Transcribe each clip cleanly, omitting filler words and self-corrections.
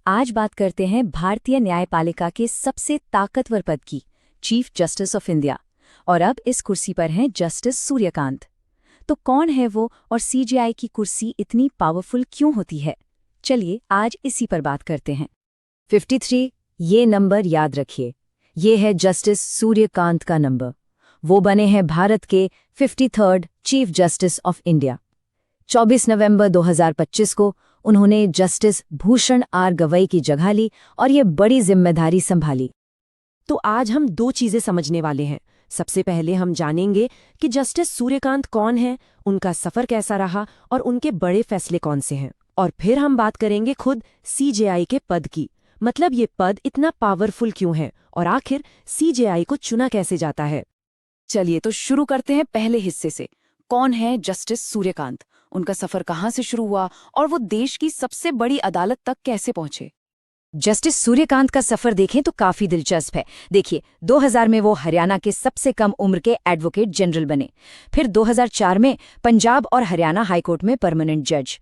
आज बात करते हैं भारतीय न्यायपालिका के सबसे ताकतवर पद की, चीफ जस्टिस ऑफ इंडिया। और अब इस कुर्सी पर हैं जस्टिस सूर्यकांत। तो कौन है वो और सीजेआई की कुर्सी इतनी पावरफुल क्यों होती है? चलिए आज इसी पर बात करते हैं। 53, ये नंबर याद रखिए, ये है जस्टिस सूर्यकांत का नंबर। वो बने हैं भारत के 53rd chief justice of India. 24 नवंबर 2025 को उन्होंने जस्टिस भूषण आर गवई की जगह ली और ये बड़ी जिम्मेदारी संभाली। तो आज हम दो चीजें समझने वाले हैं। सबसे पहले हम जानेंगे कि जस्टिस सूर्यकांत कौन है, उनका सफर कैसा रहा और उनके बड़े फैसले कौन से हैं। और फिर हम बात करेंगे खुद सीजेआई के पद की, मतलब ये पद इतना पावरफुल क्यों है और आखिर सीजेआई को चुना कैसे जाता है। चलिए तो शुरू करते हैं पहले हिस्से से। कौन है जस्टिस सूर्यकांत, उनका सफर कहाँ से शुरू हुआ और वो देश की सबसे बड़ी अदालत तक कैसे पहुंचे? जस्टिस सूर्यकांत का सफर देखें तो काफी दिलचस्प है। देखिए, 2000 में वो हरियाणा के सबसे कम उम्र के एडवोकेट जनरल बने। फिर 2004 में पंजाब और हरियाणा हाईकोर्ट में परमानेंट जज।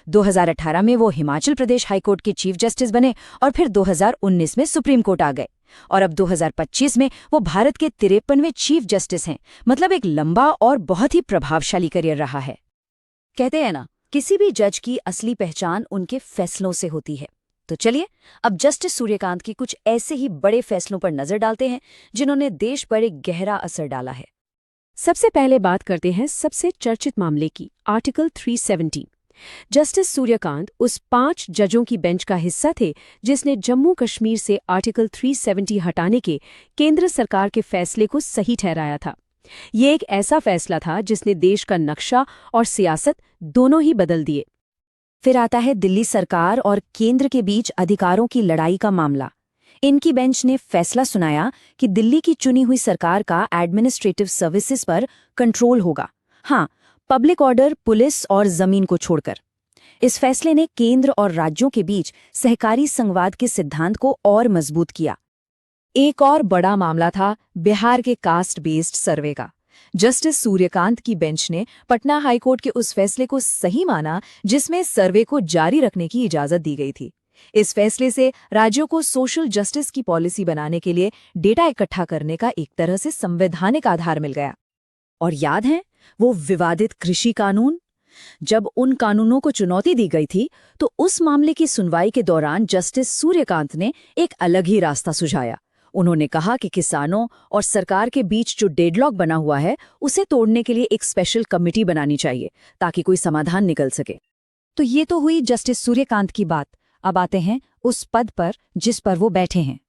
2018 में वो हिमाचल प्रदेश हाईकोर्ट के चीफ जस्टिस बने और फिर 2019 में सुप्रीम कोर्ट आ गए। और अब 2025 में वो भारत के 53वें चीफ जस्टिस हैं। मतलब एक लंबा और बहुत ही प्रभावशाली करियर रहा है। कहते हैं ना, किसी भी जज की असली पहचान उनके फैसलों से होती है। तो चलिए अब जस्टिस सूर्यकांत की कुछ ऐसे ही बड़े फैसलों पर नजर डालते हैं जिन्होंने देश पर एक गहरा असर डाला है। सबसे पहले बात करते हैं सबसे चर्चित मामले की, आर्टिकल 370। जस्टिस सूर्यकांत उस 5 जजों की बेंच का हिस्सा थे जिसने जम्मू कश्मीर से आर्टिकल 370 हटाने के केंद्र सरकार के फैसले को सही ठहराया था। ये एक ऐसा फैसला था जिसने देश का नक्शा और सियासत दोनों ही बदल दिए। फिर आता है दिल्ली सरकार और केंद्र के बीच अधिकारों की लड़ाई का मामला। इनकी बेंच ने फैसला सुनाया कि दिल्ली की चुनी हुई सरकार का एडमिनिस्ट्रेटिव सर्विसेज पर कंट्रोल होगा, हाँ, पब्लिक ऑर्डर, पुलिस और जमीन को छोड़कर। इस फैसले ने केंद्र और राज्यों के बीच सहकारी संवाद के सिद्धांत को और मजबूत किया। एक और बड़ा मामला था बिहार के कास्ट बेस्ड सर्वे का। जस्टिस सूर्यकांत की बेंच ने पटना हाईकोर्ट के उस फैसले को सही माना जिसमें सर्वे को जारी रखने की इजाजत दी गई थी। इस फैसले से राज्यों को सोशल जस्टिस की पॉलिसी बनाने के लिए डेटा इकट्ठा करने का एक तरह से संवैधानिक आधार मिल गया। और याद है वो विवादित कृषि कानून? जब उन कानूनों को चुनौती दी गई थी तो उस मामले की सुनवाई के दौरान जस्टिस सूर्यकांत ने एक अलग ही रास्ता सुझाया। उन्होंने कहा कि किसानों और सरकार के बीच जो डेडलॉक बना हुआ है उसे तोड़ने के लिए एक स्पेशल कमेटी बनानी चाहिए ताकि कोई समाधान निकल सके। तो ये तो हुई जस्टिस सूर्यकांत की बात। अब आते हैं उस पद पर जिस पर वो बैठे हैं।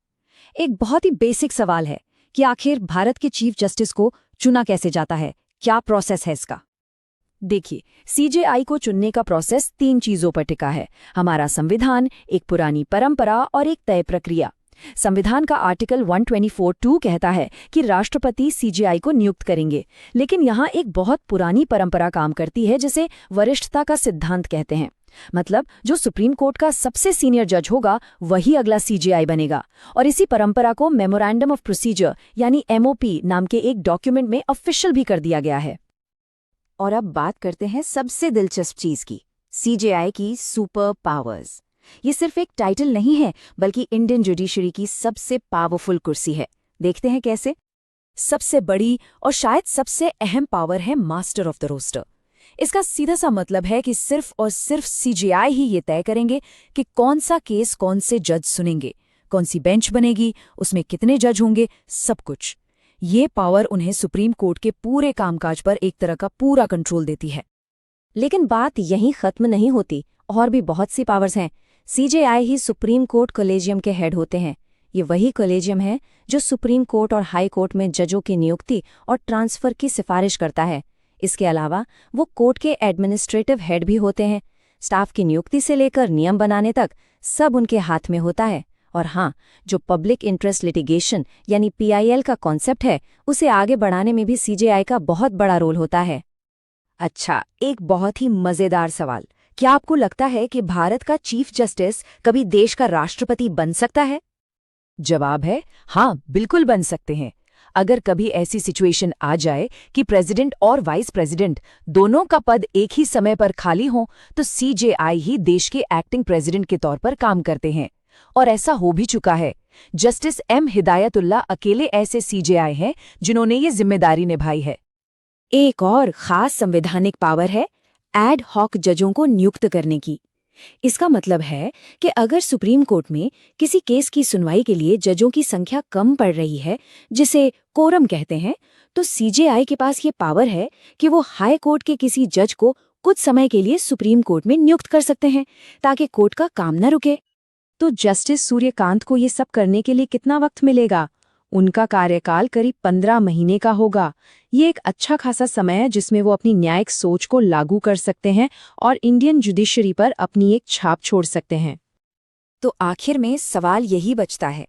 एक बहुत ही बेसिक सवाल है कि आखिर भारत के चीफ जस्टिस को चुना कैसे जाता है, क्या प्रोसेस है इसका? देखिए, सीजेआई को चुनने का प्रोसेस 3 चीजों पर टिका है: हमारा संविधान, एक पुरानी परंपरा और एक तय प्रक्रिया। संविधान का आर्टिकल 124(2) कहता है कि राष्ट्रपति सीजेआई को नियुक्त करेंगे, लेकिन यहाँ एक बहुत पुरानी परंपरा काम करती है जिसे वरिष्ठता का सिद्धांत कहते हैं। मतलब जो सुप्रीम कोर्ट का सबसे सीनियर जज होगा वही अगला सीजेआई बनेगा। और इसी परंपरा को मेमोरेंडम ऑफ प्रोसीजर यानी एमओपी नाम के एक डॉक्यूमेंट में ऑफिशियल भी कर दिया गया है। और अब बात करते हैं सबसे दिलचस्प चीज की, सीजेआई की सुपर पावर्स। ये सिर्फ एक टाइटल नहीं है बल्कि इंडियन जुडिशरी की सबसे पावरफुल कुर्सी है। देखते हैं कैसे। सबसे बड़ी और शायद सबसे अहम पावर है मास्टर ऑफ द रोस्टर। इसका सीधा सा मतलब है कि सिर्फ और सिर्फ सीजेआई ही ये तय करेंगे कि कौन सा केस कौन से जज सुनेंगे, कौन सी बेंच बनेगी, उसमें कितने जज होंगे, सब कुछ। ये पावर उन्हें सुप्रीम कोर्ट के पूरे कामकाज पर एक तरह का पूरा कंट्रोल देती है। लेकिन बात यहीं खत्म नहीं होती, और भी बहुत सी पावर्स हैं। सीजेआई ही सुप्रीम कोर्ट कॉलेजियम के हेड होते हैं। ये वही कॉलेजियम है जो सुप्रीम कोर्ट और हाई कोर्ट में जजों की नियुक्ति और ट्रांसफर की सिफारिश करता है। इसके अलावा वो कोर्ट के एडमिनिस्ट्रेटिव हेड भी होते हैं। स्टाफ की नियुक्ति से लेकर नियम बनाने तक सब उनके हाथ में होता है। और हाँ, जो पब्लिक इंटरेस्ट लिटिगेशन यानी पीआईएल का कॉन्सेप्ट है उसे आगे बढ़ाने में भी सीजेआई का बहुत बड़ा रोल होता है। अच्छा, एक बहुत ही मजेदार सवाल, क्या आपको लगता है कि भारत का चीफ जस्टिस कभी देश का राष्ट्रपति बन सकता है? जवाब है हाँ, बिल्कुल बन सकते हैं। अगर कभी ऐसी सिचुएशन आ जाए कि प्रेसिडेंट और वाइस प्रेसिडेंट दोनों का पद एक ही समय पर खाली हो तो सीजेआई ही देश के एक्टिंग प्रेसिडेंट के तौर पर काम करते हैं। और ऐसा हो भी चुका है। जस्टिस एम हिदायतुल्ला अकेले ऐसे सीजेआई हैं जिन्होंने ये जिम्मेदारी निभाई है। एक और खास संवैधानिक पावर है एड हॉक जजों को नियुक्त करने की। इसका मतलब है कि अगर सुप्रीम कोर्ट में किसी केस की सुनवाई के लिए जजों की संख्या कम पड़ रही है, जिसे कोरम कहते हैं, तो सीजेआई के पास ये पावर है कि वो हाई कोर्ट के किसी जज को कुछ समय के लिए सुप्रीम कोर्ट में नियुक्त कर सकते हैं ताकि कोर्ट का काम न रुके। तो जस्टिस सूर्यकांत को ये सब करने के लिए कितना वक्त मिलेगा? उनका कार्यकाल करीब 15 महीने का होगा। ये एक अच्छा खासा समय है जिसमें वो अपनी न्यायिक सोच को लागू कर सकते हैं और इंडियन जुडिशरी पर अपनी एक छाप छोड़ सकते हैं। तो आखिर में सवाल यही बचता है,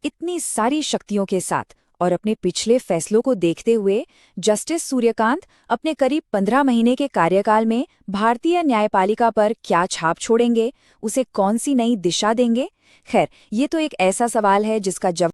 इतनी सारी शक्तियों के साथ और अपने पिछले फैसलों को देखते हुए जस्टिस सूर्यकांत अपने करीब 15 महीने के कार्यकाल में भारतीय न्यायपालिका पर क्या छाप छोड़ेंगे, उसे कौन सी नई दिशा देंगे? खैर, ये तो एक ऐसा सवाल है जिसका जवाब